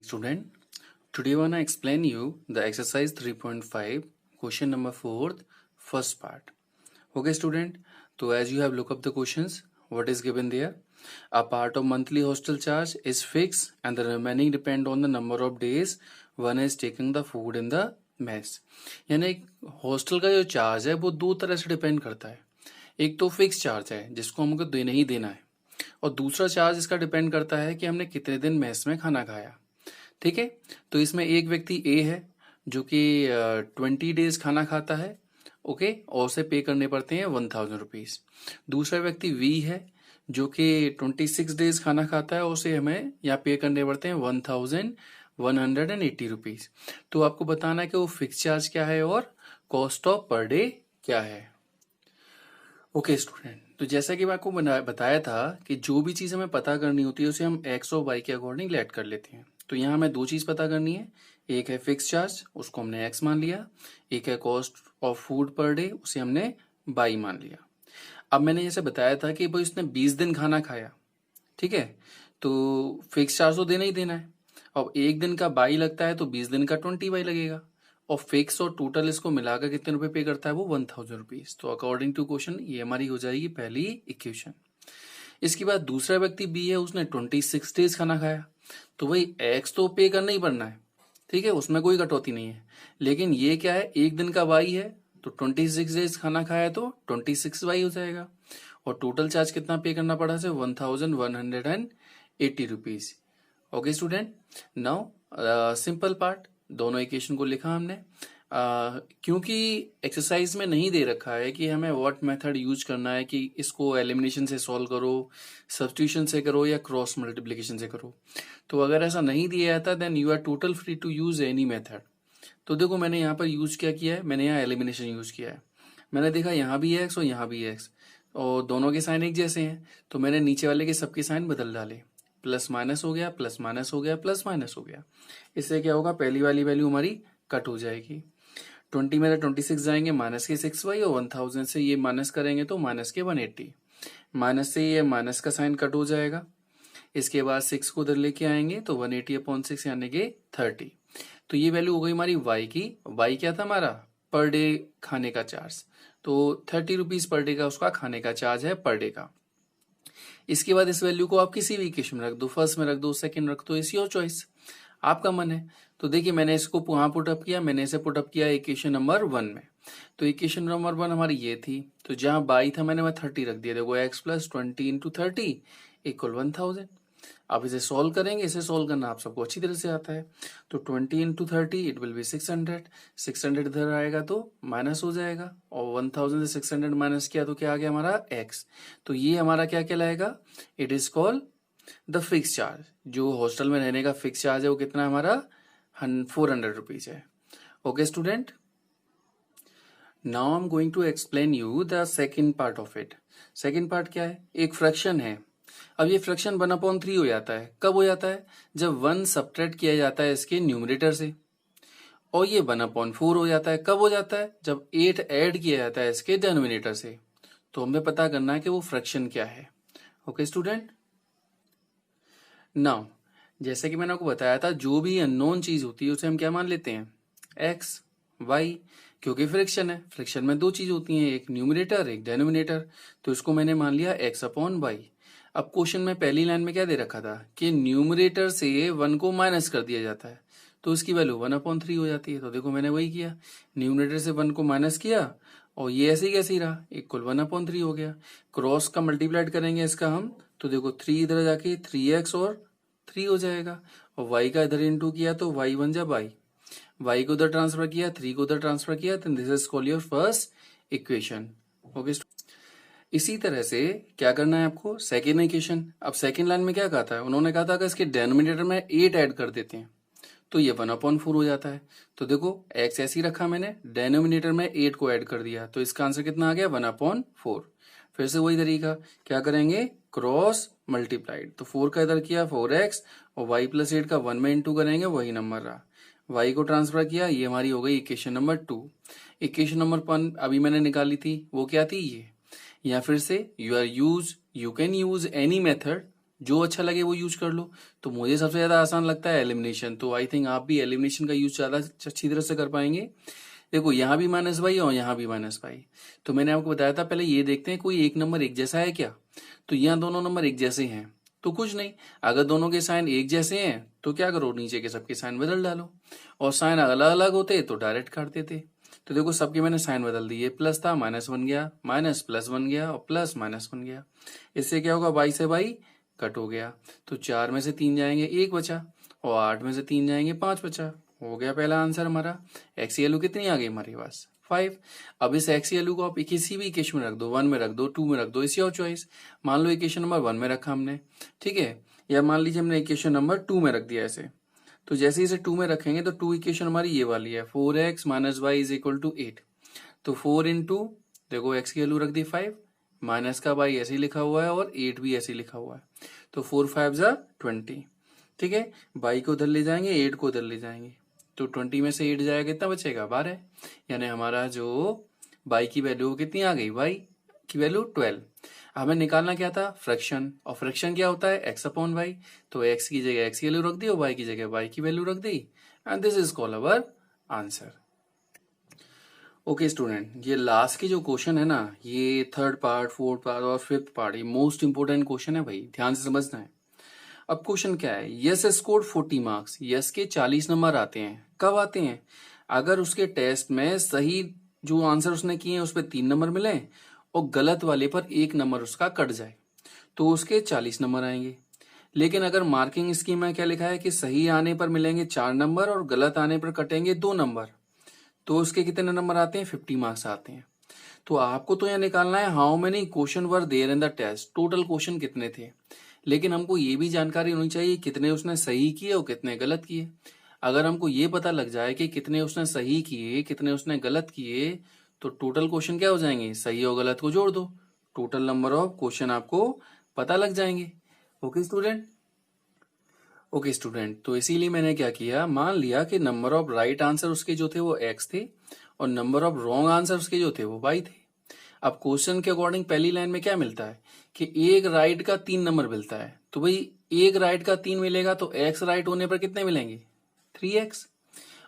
Student, today I wanna explain you the exercise 3.5 question number 4 first part. Okay student, so as you have look up the questions, what is given there? A part of monthly hostel charge is fixed and the remaining depend on the number of days one is taking the food in the mess. यानी hostel का जो charge है वो दो तरह से depend करता है. एक तो फिक्स चार्ज है जिसको हमको देना ही देना है, और दूसरा चार्ज इसका डिपेंड करता है कि हमने कितने दिन मेस में खाना खाया. ठीक है, तो इसमें एक व्यक्ति ए है जो कि 20 डेज खाना खाता है. ओके, और उसे पे करने पड़ते हैं 1000 रुपीज. दूसरा व्यक्ति वी है जो कि 26 डेज खाना खाता है, उसे हमें यहाँ पे करने पड़ते हैं 1180 रुपीज. तो आपको बताना है कि वो फिक्स चार्ज क्या है और कॉस्ट ऑफ पर डे क्या है. ओके स्टूडेंट, तो जैसा कि मैं आपको बताया था कि जो भी चीज़ हमें पता करनी होती है उसे हम एक्स और वाई के अकॉर्डिंग लेट कर लेते हैं. तो यहाँ हमें दो चीज़ पता करनी है. एक है फिक्स चार्ज, उसको हमने एक्स मान लिया. एक है cost of food per day, उसे हमने वाई मान लिया. अब मैंने जैसे बताया था कि भाई उसने 20 दिन खाना खाया. ठीक है, तो फिक्स चार्ज तो देना ही देना है. अब एक दिन का बाई लगता है तो 20 दिन का 20 बाई लगेगा, और फिक्स और टोटल इसको मिलाकर कितने रुपए पे करता है वो 1000 रुपीज. तो अकॉर्डिंग टू क्वेश्चन ये हमारी हो जाएगी पहली इक्वेशन. इसके बाद दूसरा व्यक्ति बी है, उसने 26 डेज खाना खाया. तो भाई एक्स तो पे करना ही पड़ना है. ठीक है, उसमें कोई कटौती नहीं है. लेकिन ये क्या है, एक दिन का वाई है तो 26 डेज खाना खाया तो 26 वाई हो जाएगा. और टोटल चार्ज कितना पे करना पड़ा से 1180 rupees. Okay student, now simple part, दोनों इक्वेशन को लिखा हमने. क्योंकि एक्सरसाइज में नहीं दे रखा है कि हमें व्हाट मेथड यूज करना है, कि इसको एलिमिनेशन से सॉल्व करो, सब्स्टिट्यूशन से करो या क्रॉस मल्टीप्लिकेशन से करो. तो अगर ऐसा नहीं दिया जाता then you are total free to use any method. तो देखो मैंने यहाँ पर यूज क्या किया है, मैंने यहाँ एलिमिनेशन यूज किया है. मैंने देखा यहाँ भी एक्स और यहाँ भी एक्स, और दोनों के साइन एक जैसे हैं, तो मैंने नीचे वाले के सबके साइन बदल डाले. प्लस माइनस हो गया, प्लस माइनस हो गया, प्लस माइनस हो गया. इससे क्या होगा, पहली वाली वैल्यू हमारी कट हो जाएगी. 20 में 26 जाएंगे, माइनस के 6y, और 1000 से ये माइनस करेंगे तो माइनस के 180. माइनस से ये माइनस का साइन कट हो जाएगा. इसके बाद 6 को उधर लेके आएंगे तो 180/6 यानी कि 30. तो ये वैल्यू हो गई हमारी y की. y क्या था हमारा, पर डे खाने का चार्ज. तो 30 रुपीज पर डे का उसका खाने का चार्ज है पर डे का. इसके बाद इस वैल्यू को आप किसी भी इक्वेशन में रख दो, फर्स्ट में रख दो, सेकंड रख दो, इज योर चॉइस, आपका मन है. तो देखिए मैंने इसको वहां पुटअप किया, मैंने इसे पुटअप किया इक्वेशन नंबर 1 में. तो इक्वेशन नंबर 1 हमारी ये थी, तो जहां बाई था मैंने 30 रख दिया. देखो x प्लस 20 इंटू 30 इक्वल 1000. आप इसे सॉल्व करेंगे, इसे सॉल्व करना आप सबको अच्छी तरह से आता है. तो 20 इंटू 30 इट विल बी 600. 600 इधर आएगा तो माइनस हो जाएगा, और 1000 से 600 माइनस किया तो क्या आ गया हमारा x. तो ये हमारा क्या कहलाएगा, it is called the fix charge. जो हॉस्टल में रहने का फिक्स चार्ज है वो कितना है हमारा 400 रुपीज है. Okay student, now I am going to explain you the second part of it. Second part क्या है, एक फ्रैक्शन है. अब ये फ्रैक्शन 1/3 हो जाता है. कब हो जाता है, जब 1 सब्ट्रैक्ट किया जाता है इसके न्यूमरेटर से. और ये 1/4 हो जाता है. कब हो जाता है, जब 8 ऐड किया जाता है इसके डिनोमिनेटर से. तो हमें पता करना है कि वो फ्रैक्शन क्या है. ओके स्टूडेंट, नाउ जैसे कि मैंने आपको बताया था, जो भी अननोन चीज होती है उसे हम क्या मान लेते हैं, एक्स वाई. क्योंकि फ्रैक्शन है, फ्रैक्शन में दो चीज होती हैं, एक न्यूमरेटर एक डिनोमिनेटर. तो इसको मैंने मान लिया x/y. अब क्वेश्चन में पहली लाइन में क्या दे रखा था कि न्यूमरेटर से 1 को माइनस कर दिया जाता है, तो उसकी वैल्यू 1/3 हो जाती है. तो देखो मैंने वही किया, न्यूमरेटर से 1 को माइनस किया, और ये ऐसे ही कैसे ही रहा, इक्वल 1/3 हो गया. क्रॉस का मल्टीप्लाइड करेंगे इसका हम, तो देखो 3 इधर जाके 3x और 3 हो जाएगा, और y का इधर इंटू किया तो y बन जा y. y को उधर ट्रांसफर किया, 3 को उधर ट्रांसफर किया, तो this is called your first equation. Okay, इसी तरह से क्या करना है आपको, सेकेंड इक्वेशन. अब सेकेंड लाइन में क्या कहा था, उन्होंने कहा था कि इसके डिनोमिनेटर में 8 ऐड कर देते हैं तो ये 1/4 हो जाता है. तो देखो x ऐसे ही रखा मैंने, डिनोमिनेटर में 8 को ऐड कर दिया, तो इसका आंसर कितना आ गया 1/4. फिर से वही तरीका, क्या करेंगे, क्रॉस मल्टीप्लाइड. तो 4 का इधर किया 4x, और y प्लस 8 का 1 में इंटू करेंगे, वही नंबर रहा. y को ट्रांसफर किया, ये हमारी हो गई इक्वेशन नंबर 2. इक्वेशन नंबर 1 अभी मैंने निकाली थी, वो क्या थी ये. या फिर से you can use any method जो अच्छा लगे वो यूज कर लो। तो मुझे सबसे ज्यादा आसान लगता है एलिमिनेशन, तो आई थिंक आप भी एलिमिनेशन का यूज ज्यादा अच्छी तरह से कर पाएंगे। देखो यहाँ भी माइनस बाई और यहाँ भी माइनस बाई, तो मैंने आपको बताया था पहले ये देखते हैं कोई एक नंबर एक जैसा है क्या। तो यहाँ दोनों नंबर एक जैसे हैं तो कुछ नहीं, अगर दोनों के साइन एक जैसे हैं तो क्या करो, नीचे के सबके साइन बदल डालो, और साइन अलग अलग होते तो डायरेक्ट काट देते। तो देखो सबके मैंने साइन बदल दिए, प्लस था माइनस बन गया, माइनस प्लस बन गया और प्लस माइनस बन गया। इससे क्या होगा, बाई से बाई कट हो गया, तो 4 में से 3 जाएंगे 1 बचा, और 8 में से 3 जाएंगे 5 बचा। हो गया पहला आंसर हमारा। एक्स की वैल्यू कितनी आ गई हमारे पास 5। अब इस एक्स की वैल्यू को आप किसी भी इक्वेशन में रख दो, 1 में रख दो, 2 में रख दो, इसी और चॉइस। मान लो इक्वेशन नंबर 1 में रखा हमने, ठीक है, या मान लीजिए हमने इक्वेशन नंबर 2 में रख दिया ऐसे। तो जैसे इसे 2 में रखेंगे तो 2 इक्वेशन हमारी ये वाली है, 4x minus Y is equal to 8। तो 4 इंटू, देखो एक्स की वैल्यू रख दी 5, माइनस का बाई ऐसे ही लिखा हुआ है और 8 भी ऐसे ही लिखा हुआ है, तो 4 5 जा 20। ठीक है, बाई को उधर ले जाएंगे, 8 को उधर ले जाएंगे, तो 20 में से 8 जाएगा कितना बचेगा 12। यानी हमारा जो बाई की वैल्यू कितनी आ गई, बाई की वैल्यू 12। हमें निकालना क्या था, फ्रैक्शन, और फ्रैक्शन क्या होता है, एक्स अपॉन वाई। तो एक्स की जगह एक्स की वैल्यू रख दी और वाई की जगह वाई की वैल्यू रख दी, and this is called our answer. Okay student, ये लास्ट के जो क्वेश्चन है ना, ये थर्ड पार्ट, फोर्थ पार्ट और फिफ्थ पार्ट, ये मोस्ट इंपोर्टेंट क्वेश्चन है भाई, ध्यान से समझना है। अब क्वेश्चन क्या है, यस स्कोर्ड 40 मार्क्स, यस के 40 नंबर आते हैं, कब आते हैं, अगर उसके टेस्ट में सही जो आंसर उसने किए हैं उस पर 3 नंबर मिले और गलत वाले पर 1 नंबर उसका कट जाए, तो उसके 40 नंबर आएंगे। लेकिन अगर मार्किंग स्कीम में क्या लिखा है कि सही आने पर मिलेंगे 4 नंबर और गलत आने पर कटेंगे 2 नंबर, तो उसके कितने नंबर आते हैं, 50 मार्क्स आते हैं। तो आपको तो यह निकालना है how many question were there in the test, total question कितने थे। लेकिन हमको ये भी जानकारी होनी चाहिए कितने उसने सही किए और कितने गलत किए। अगर हमको ये पता लग जाए कि कितने उसने सही किए कितने उसने गलत किए, तो टोटल क्वेश्चन क्या हो जाएंगे, सही और गलत को जोड़ दो, टोटल नंबर ऑफ क्वेश्चन आपको पता लग जाएंगे। ओके स्टूडेंट, ओके स्टूडेंट, तो इसीलिए मैंने क्या किया, मान लिया कि नंबर ऑफ राइट आंसर उसके जो थे वो एक्स थे और नंबर ऑफ रॉन्ग आंसर उसके जो थे वो वाई थे। अब क्वेश्चन के अकॉर्डिंग पहली लाइन में क्या मिलता है कि एक राइट का 3 नंबर मिलता है, तो भाई एक राइट का 3 मिलेगा तो एक्स राइट होने पर कितने मिलेंगे, 3x,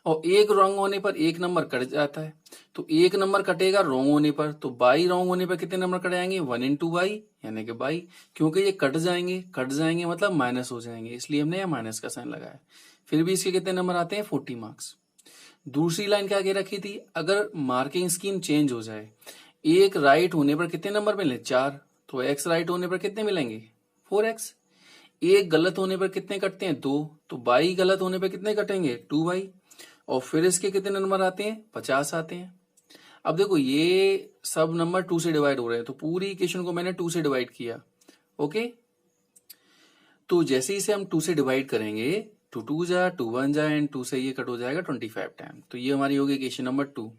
और एक रॉन्ग होने पर 1 नंबर कट जाता है, तो 1 नंबर कटेगा रॉन्ग होने पर, तो बाई रॉन्ग होने पर कितने नंबर कट जाएंगे, 1 इंटू बाई, यानी कि बाई, क्योंकि ये कट जाएंगे मतलब माइनस हो जाएंगे, इसलिए हमने यहाँ माइनस का साइन लगाया। फिर भी इसके कितने नंबर आते हैं, 40 मार्क्स। दूसरी लाइन क्या कह रखी थी, अगर मार्किंग स्कीम चेंज हो जाए, एक राइट होने पर कितने नंबर मिले, 4, तो एक्स राइट होने पर कितने मिलेंगे, 4x। एक गलत होने पर कितने कटते हैं, 2, तो बाई गलत होने पर कितने कटेंगे, 2 बाई, और फिर इसके कितने नंबर आते हैं, 50 आते हैं। अब देखो ये सब नंबर 2 से डिवाइड हो रहे हैं, तो पूरी इक्वेशन को मैंने 2 से डिवाइड किया। ओके, तो जैसे इसे हम 2 से डिवाइड करेंगे, 2 2 जा 2 1 जा एंड 2 से ये कट हो जाएगा 25 टाइम, तो ये हमारी होगी इक्वेशन नंबर 2।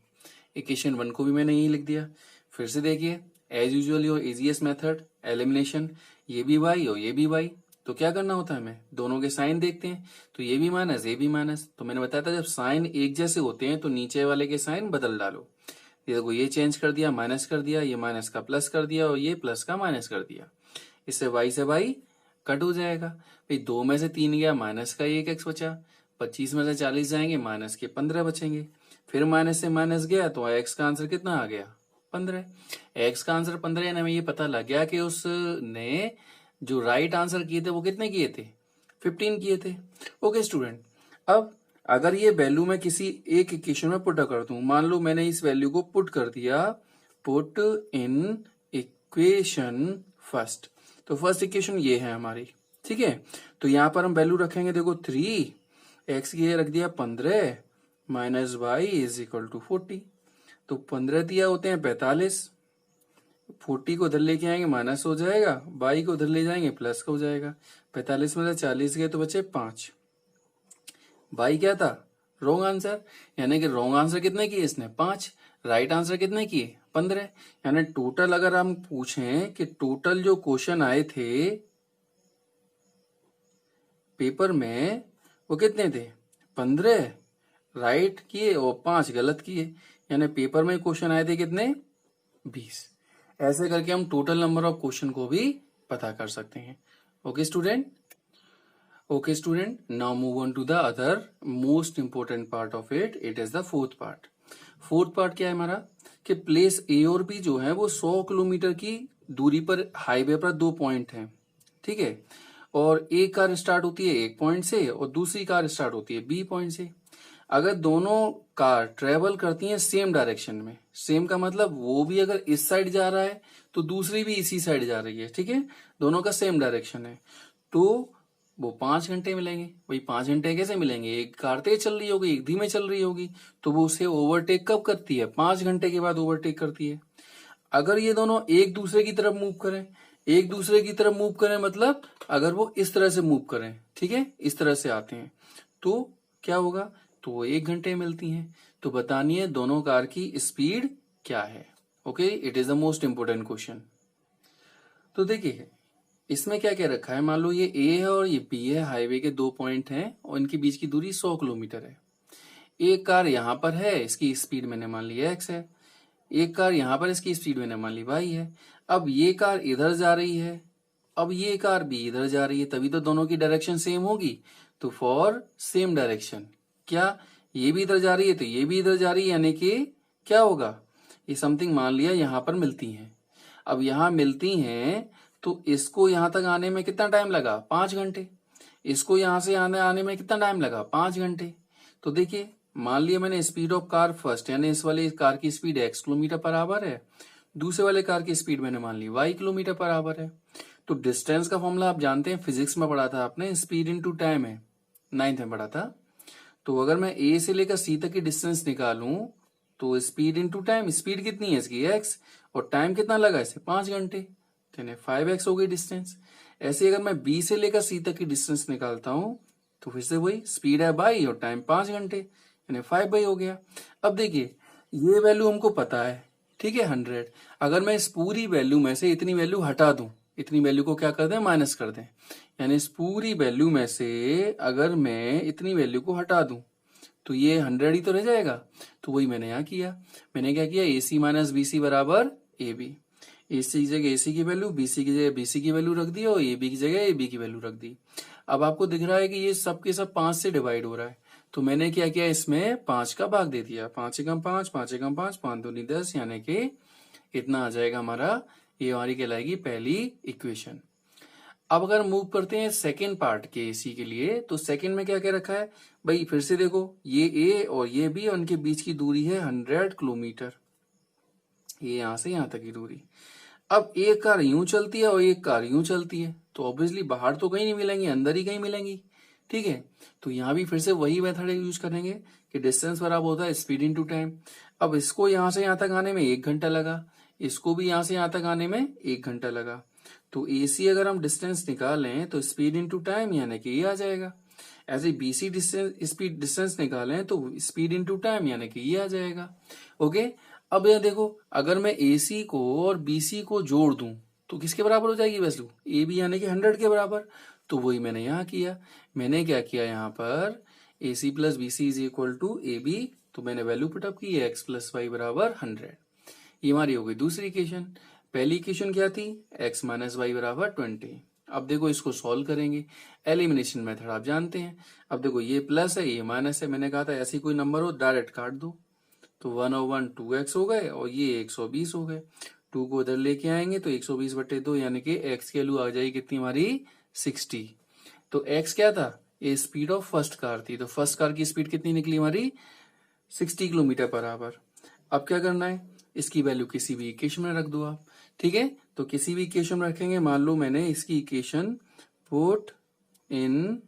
इक्वेशन 1 को भी मैंने यही लिख दिया। फिर से देखिए, as usual your easiest method elimination, ये भी वाई और ये भी वाई, तो क्या करना होता है, हमें दोनों के साइन देखते हैं, तो ये भी माइनस ये भी माइनस, तो मैंने बताया था जब साइन एक जैसे होते हैं तो नीचे वाले के साइन बदल डालो। ये देखो, ये चेंज कर दिया, माइनस कर दिया, ये माइनस का प्लस कर दिया और ये प्लस का माइनस कर दिया, इससे वाई से वाई कट हो जाएगा। भाई 2 में से 3 गया, माइनस का 1x बचा, 25 में से 40 जाएंगे, माइनस के 15 बचेंगे, फिर माइनस से माइनस गया तो x का आंसर कितना आ गया, 15। x का आंसर 15 यानी हमें ये पता लग गया कि उसने जो राइट आंसर किए थे वो कितने किए थे, 15 किए थे। ओके स्टूडेंट, अब अगर ये वैल्यू मैं किसी एक इक्वेशन में पुट कर दूं, मान लो मैंने इस वैल्यू को पुट कर दिया, पुट इन इक्वेशन फर्स्ट, तो फर्स्ट इक्वेशन ये है हमारी, ठीक है। तो यहां पर हम वैल्यू रखेंगे, देखो 3, एक्स की रख दिया 15 minus Y is equal to 40, तो 15 दिया होते हैं 45, 40 को उधर लेके आएंगे माइनस हो जाएगा, बाई को उधर ले जाएंगे प्लस का हो जाएगा, 45 में से 40 गए तो बचे 5। बाई क्या था, रॉन्ग आंसर, यानी कि रॉन्ग आंसर कितने किए इसने, 5, राइट आंसर कितने किए, 15। यानी टोटल अगर हम पूछें कि टोटल जो क्वेश्चन आए थे पेपर में वो कितने थे, 15 राइट किए और 5 गलत किए, यानी पेपर में क्वेश्चन आए थे कितने, 20। ऐसे करके हम टोटल नंबर ऑफ क्वेश्चन को भी पता कर सकते हैं। Okay student, okay student, now move on to the other most important part of it, it is the fourth part. Fourth part क्या है हमारा कि प्लेस ए और बी जो है वो 100 किलोमीटर की दूरी पर हाईवे पर दो पॉइंट हैं, ठीक है, और एक कार स्टार्ट होती है एक पॉइंट से और दूसरी कार स्टार्ट होती है बी पॉइंट से। अगर दोनों कार ट्रेवल करती हैं सेम डायरेक्शन में, सेम का मतलब वो भी अगर इस साइड जा रहा है तो दूसरी भी इसी साइड जा रही है, ठीक है, दोनों का सेम डायरेक्शन है, तो वो 5 घंटे मिलेंगे। वही 5 घंटे कैसे मिलेंगे, एक कार तेज चल रही होगी एक धीमे चल रही होगी, तो वो उसे ओवरटेक कब करती है, 5 घंटे के बाद ओवरटेक करती है। अगर ये दोनों एक दूसरे की तरफ मूव करें, एक दूसरे की तरफ मूव करें मतलब अगर वो इस तरह से मूव करें, ठीक है, इस तरह से आते हैं, तो क्या होगा, तो वो 1 घंटे मिलती हैं। तो बतानी है दोनों कार की स्पीड क्या है। Okay, it is the most important question. तो देखिए इसमें क्या क्या रखा है, मान लो ये ए है और ये बी है, हाईवे के दो पॉइंट हैं और इनके बीच की दूरी 100 किलोमीटर है। एक कार यहां पर है, इसकी स्पीड मैंने मान ली एक्स है, एक कार यहां पर, इसकी स्पीड मैंने मान ली वाई है। अब ये कार इधर जा रही है, अब ये कार भी इधर जा रही है, तभी तो दोनों की डायरेक्शन सेम होगी। तो फॉर सेम डायरेक्शन, क्या ये भी इधर जा रही है तो ये भी इधर जा रही है, यानी कि क्या होगा, ये समथिंग मान लिया यहां पर मिलती हैं। अब यहां मिलती हैं तो इसको यहां तक आने में कितना टाइम लगा, 5 घंटे। इसको यहां से आने में कितना टाइम लगा, 5 घंटे। तो देखिए मान लिया मैंने स्पीड ऑफ कार फर्स्ट, यानी इस वाले कार की speed x kilometre per hour है, दूसरे वाले कार की स्पीड मैंने मान ली y किलोमीटर पर आवर है। तो डिस्टेंस का फॉर्मूला आप जानते हैं, फिजिक्स में पढ़ा था आपने, स्पीड इनटू टाइम है, 9th में पढ़ा था। तो अगर मैं ए से लेकर सी तक की डिस्टेंस निकालूं तो स्पीड इनटू टाइम, स्पीड कितनी है इसकी x, और टाइम कितना लगा इसे, 5 घंटे, यानी 5x हो गई डिस्टेंस। ऐसे अगर मैं बी से लेकर सी तक की डिस्टेंस निकालता हूं तो फिर से वही स्पीड है बाई और टाइम 5 घंटे, यानी 5 हो गया। अब देखिए ये वैल्यू हमको पता है, ठीक है, 100। अगर मैं इस पूरी वैल्यू में से इतनी वैल्यू हटा दूं, इतनी वैल्यू को क्या कर दें, माइनस कर दें, यानी इस पूरी वैल्यू में से अगर मैं इतनी वैल्यू को हटा दूं तो ये 100 ही तो रह जाएगा। तो वही मैंने यहाँ किया, मैंने क्या किया, AC माइनस BC बराबर AB। AC की जगह AC की वैल्यू, BC की जगह BC की वैल्यू रख दी और AB की जगह AB की वैल्यू रख दी। अब आपको दिख रहा है कि ये सब के सब 5 से डिवाइड हो रहा है, तो मैंने क्या किया, इसमें 5 का भाग दे दिया, 5 एकम 5, 5 एकम 5, 5 दूनी 10, यानी कि इतना आ जाएगा हमारा, ये हमारी कहलाएगी पहली इक्वेशन। अब अगर मूव करते हैं सेकेंड पार्ट के एसी के लिए, तो सेकेंड में क्या क्या रखा है भाई, फिर से देखो ये ए और ये बी, उनके बीच की दूरी है 100 किलोमीटर, ये यहां से यहां तक की दूरी। अब एक कार यूं चलती है और एक कार यूं चलती है, तो ऑब्वियसली बाहर तो कहीं नहीं मिलेंगी, अंदर ही कहीं मिलेंगी, ठीक है। तो यहां भी फिर से वही मेथड यूज करेंगे कि डिस्टेंस बराबर होता है स्पीड इनटू टाइम। अब इसको यहां से यहां तक आने में 1 घंटा लगा, इसको भी यहां से यहां तक आने में 1 घंटा लगा। तो AC अगर हम डिस्टेंस निकालें तो स्पीड इनटू टाइम यानी कि ये आ जाएगा। ऐसे BC डिस्टेंस निकालें तो स्पीड इनटू टाइम यानी कि ये आ जाएगा। ओके, अब यह देखो अगर मैं AC को और BC को जोड़ दूं तो किसके बराबर हो जाएगी वैल्यू, AB यानी कि 100 के बराबर। तो वही मैंने यहाँ किया, मैंने क्या किया, यहाँ पर AC plus BC is equal to AB, तो मैंने वैल्यू पुटअप की है x प्लस वाई बराबर 100। ये हमारी हो गई दूसरी इक्वेशन। पहली इक्वेशन क्या थी, x माइनस वाई बराबर 20। अब देखो इसको सॉल्व करेंगे, एलिमिनेशन मेथड आप जानते हैं। अब देखो ये प्लस है ये माइनस है, मैंने कहा था ऐसी कोई नंबर हो डायरेक्ट काट दो, तो 1/1 2x हो गए और ये 120 हो गए। 2 को उधर लेके आएंगे तो 120/2 यानी कि x की वैल्यू आ जाएगी कितनी हमारी, 60। तो x क्या था, ये स्पीड ऑफ फर्स्ट कार थी, तो फर्स्ट कार की स्पीड कितनी निकली हमारी, 60 किलोमीटर पर आवर। अब क्या करना है, इसकी वैल्यू किसी भी इक्वेशन में रख दो आप, ठीक है। तो किसी भी इक्वेशन में रखेंगे, मान लो मैंने इसकी इक्वेशन पुट इन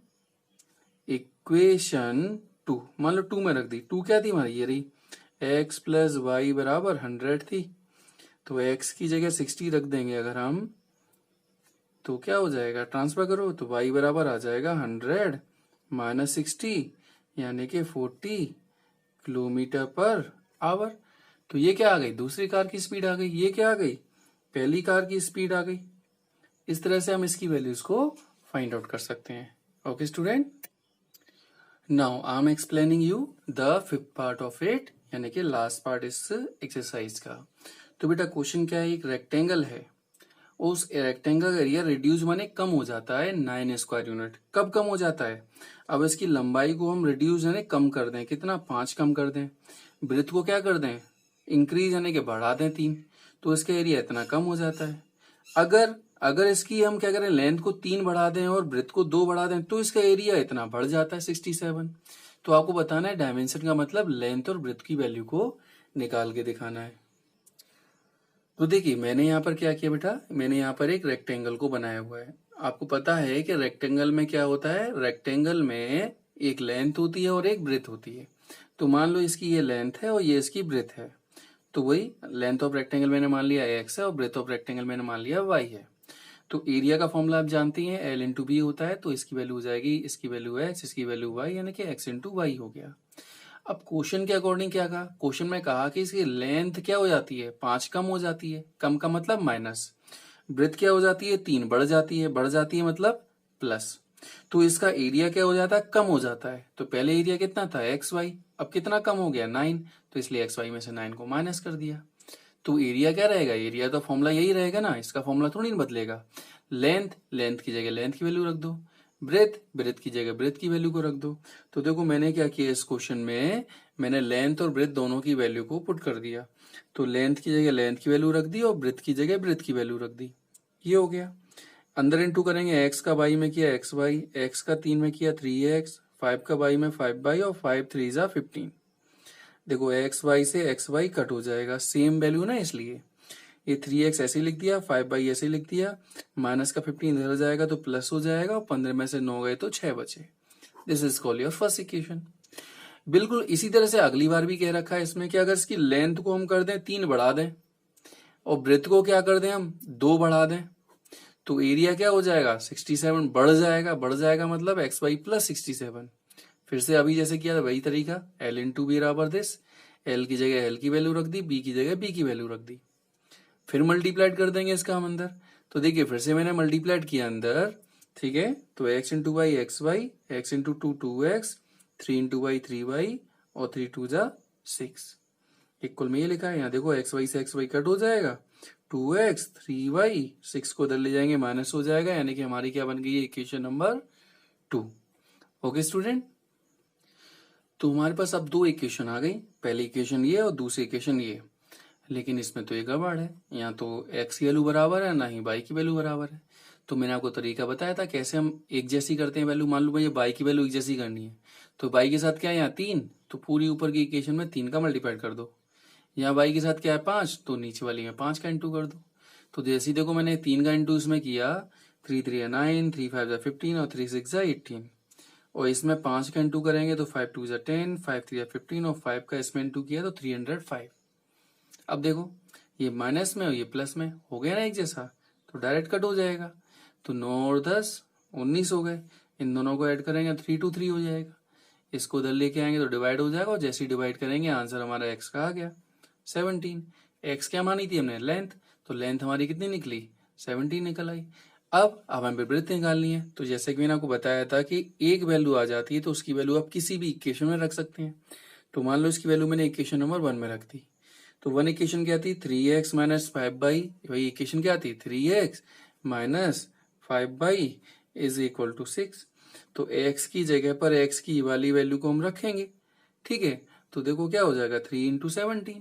इक्वेशन 2, मान लो 2 में रख दी। 2 क्या थी हमारी, ये रही x प्लस वाई बराबर 100 थी, तो x की जगह 60 रख देंगे अगर हम, तो क्या हो जाएगा, ट्रांसफर करो तो y बराबर आ जाएगा 100 माइनस 60 यानी कि 40 किलोमीटर पर आवर। तो ये क्या आ गई, दूसरी कार की स्पीड आ गई, ये क्या आ गई, पहली कार की स्पीड आ गई। इस तरह से हम इसकी वैल्यूज को फाइंड आउट कर सकते हैं। Okay student, now I am explaining you the fifth part of it, यानी कि लास्ट पार्ट इस एक्सरसाइज का। तो बेटा क्वेश्चन क्या है, एक रेक्टेंगल है, उस रेक्टेंगल का एरिया रिड्यूस माने कम हो जाता है 9 स्क्वायर यूनिट। कब कम हो जाता है? अब इसकी लंबाई को हम रिड्यूस यानी कम कर दें, कितना 5 कम कर दें। ब्रेथ को क्या कर दें? इंक्रीज यानी कि बढ़ा दें 3, तो इसका एरिया इतना कम हो जाता है। अगर अगर इसकी हम क्या करें, लेंथ को 3 बढ़ा दें और ब्रेथ को 2 बढ़ा दें तो इसका एरिया इतना बढ़ जाता है 67। तो आपको बताना है डायमेंशन का मतलब लेंथ और ब्रेथ की वैल्यू को निकाल के दिखाना है। तो देखिए मैंने यहाँ पर क्या किया बेटा, मैंने यहाँ पर एक रेक्टेंगल को बनाया हुआ है। आपको पता है कि रेक्टेंगल में क्या होता है, रेक्टेंगल में एक लेंथ होती है और एक ब्रेथ होती है। तो मान लो इसकी ये लेंथ है और ये इसकी ब्रेथ है, तो वही लेंथ ऑफ रेक्टेंगल मैंने मान लिया x है और ब्रेथ ऑफ रेक्टेंगल मैंने मान लिया y है। तो एरिया का फॉर्मूला आप जानती हैं, L इंटू बी होता है। तो इसकी वैल्यू हो जाएगी, इसकी वैल्यू x, इसकी वैल्यू y, यानी कि x इंटू वाई हो गया। अब क्वेश्चन के अकॉर्डिंग क्या कहा, क्वेश्चन में कहा कि इसकी लेंथ क्या हो जाती है, 5 कम हो जाती है, कम का मतलब माइनस। ब्रेथ क्या हो जाती है, 3 बढ़ जाती है, बढ़ जाती है मतलब प्लस। तो इसका एरिया क्या हो जाता है, कम हो जाता है। तो पहले एरिया कितना था एक्स वाई, अब कितना कम हो गया 9, तो इसलिए एक्स वाई में से 9 को माइनस कर दिया। तो एरिया क्या रहेगा, एरिया तो फॉर्मूला यही रहेगा ना, इसका फॉर्मूला थोड़ी नहीं बदलेगा। लेंथ की जगह लेंथ की वैल्यू रख दो, ब्रेथ की जगह ब्रेथ की वैल्यू को रख दो। तो देखो मैंने क्या किया, इस क्वेश्चन में मैंने लेंथ और ब्रेथ दोनों की वैल्यू को पुट कर दिया। तो लेंथ की जगह लेंथ की वैल्यू रख दी और ब्रेथ की जगह ब्रेथ की वैल्यू रख दी। ये हो गया। अंदर इंटू करेंगे, एक्स का बाई में किया एक्स वाई, एक्स का 3 में किया 3x, 5 का बाई में 5y और 5 3 जा 15। देखो एक्स वाई से एक्स वाई कट हो जाएगा, सेम वैल्यू ना, इसलिए ये 3x ऐसे ही लिख दिया, 5y ऐसे ही लिख दिया, माइनस का 15 इधर जाएगा तो प्लस हो जाएगा और 15 में से 9 गए तो 6 बचे। This is called your first equation. बिल्कुल इसी तरह से अगली बार भी कह रखा है इसमें कि अगर इसकी लेंथ को हम कर दें 3 बढ़ा दें और ब्रेथ को क्या कर दें हम 2 बढ़ा दें, तो एरिया क्या हो जाएगा 67 बढ़ जाएगा। बढ़ जाएगा मतलब एक्स वाई प्लस 67। फिर से अभी जैसे किया था वही तरीका, एल इंटू बी बराबर दिस, एल की जगह एल की वैल्यू रख दी, बी की जगह बी की वैल्यू रख दी। फिर मल्टीप्लाइड कर देंगे इसका हम अंदर। तो देखिए फिर से मैंने मल्टीप्लाइड किया अंदर, ठीक है। तो X into Y X Y, X into 2 2x, 3 into Y 3y और 3 2 जा 6। इक्वल में ये लिखा है, यहाँ देखो एक्स वाई से एक्स वाई कट हो जाएगा, 2x 3y, 6 को उधर ले जाएंगे माइनस हो जाएगा, यानी कि हमारी क्या बन गई है इक्वेशन नंबर 2। ओके स्टूडेंट, तो हमारे पास अब 2 इक्वेशन आ गई, पहली इक्वेशन ये और दूसरी इक्वेशन ये। लेकिन इसमें तो एक गड़बड़ है, यहाँ तो x की वैल्यू बराबर है ना ही y की वैल्यू बराबर है। तो मैंने आपको तरीका बताया था कैसे हम एक जैसी करते हैं वैल्यू। मान लो मुझे y की वैल्यू एक जैसी करनी है, तो y के साथ क्या है यहाँ 3, तो पूरी ऊपर की इक्वेशन में 3 का मल्टीप्लाइड कर दो। यहाँ y के साथ क्या है 5, तो नीचे वाली में 5 का इंटू कर दो। तो जैसे ही देखो मैंने 3 का इंटू इसमें किया, 3 3 9, 3 5 15 और 3 6 18। और इसमें 5 का इंटू करेंगे तो 5 2 10, 5 3 15 और 5 का इसमें इंटू किया तो 305। अब देखो ये माइनस में और ये प्लस में हो गया ना एक जैसा, तो डायरेक्ट कट हो जाएगा। तो 9 और 10 19 हो गए, इन दोनों को ऐड करेंगे 3 2 3 हो जाएगा। इसको उधर लेके आएंगे तो डिवाइड हो जाएगा, और जैसे ही डिवाइड करेंगे आंसर हमारा एक्स का आ गया 17। एक्स क्या मानी थी हमने, लेंथ, तो लेंथ हमारी कितनी निकली 17 निकल आई। अब हमें ब्रेथ निकालनी है। तो जैसे कि मैंने आपको बताया था कि एक वैल्यू आ जाती है तो उसकी वैल्यू आप किसी भी इक्वेशन में रख सकते हैं। तो मान लो इसकी वैल्यू मैंने इक्वेशन नंबर 1 में रख दी, तो 1 इक्वेशन क्या थी 3x माइनस 5y, वही इक्वेशन क्या थी 3x minus 5y is equal to 6। तो x की जगह पर x की वाली वैल्यू को हम रखेंगे, ठीक है। तो देखो क्या हो जाएगा 3 इंटू 17,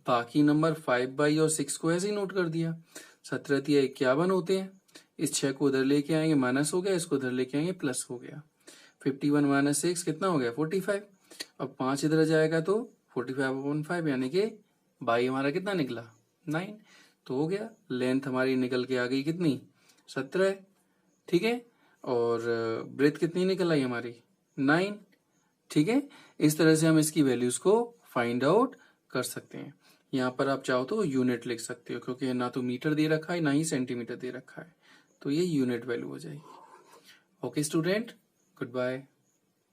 बाकी नंबर 5y और 6 को ऐसे ही नोट कर दिया। 17 3 51 होते हैं, इस 6 को उधर लेके आएंगे माइनस हो गया, इसको उधर लेके आएंगे प्लस हो गया। 51 माइनस 6 कितना हो गया 45। अब 5 इधर जाएगा तो 45/5, यानी कि बाई हमारा कितना निकला 9। तो हो गया, लेंथ हमारी निकल के आ गई कितनी 17, ठीक है। और ब्रेथ कितनी निकल आई हमारी 9, ठीक है। इस तरह से हम इसकी वैल्यूज को फाइंड आउट कर सकते हैं। यहाँ पर आप चाहो तो यूनिट लिख सकते हो, क्योंकि ना तो मीटर दे रखा है ना ही सेंटीमीटर दे रखा है, तो ये यूनिट वैल्यू हो जाएगी। Okay student, good bye.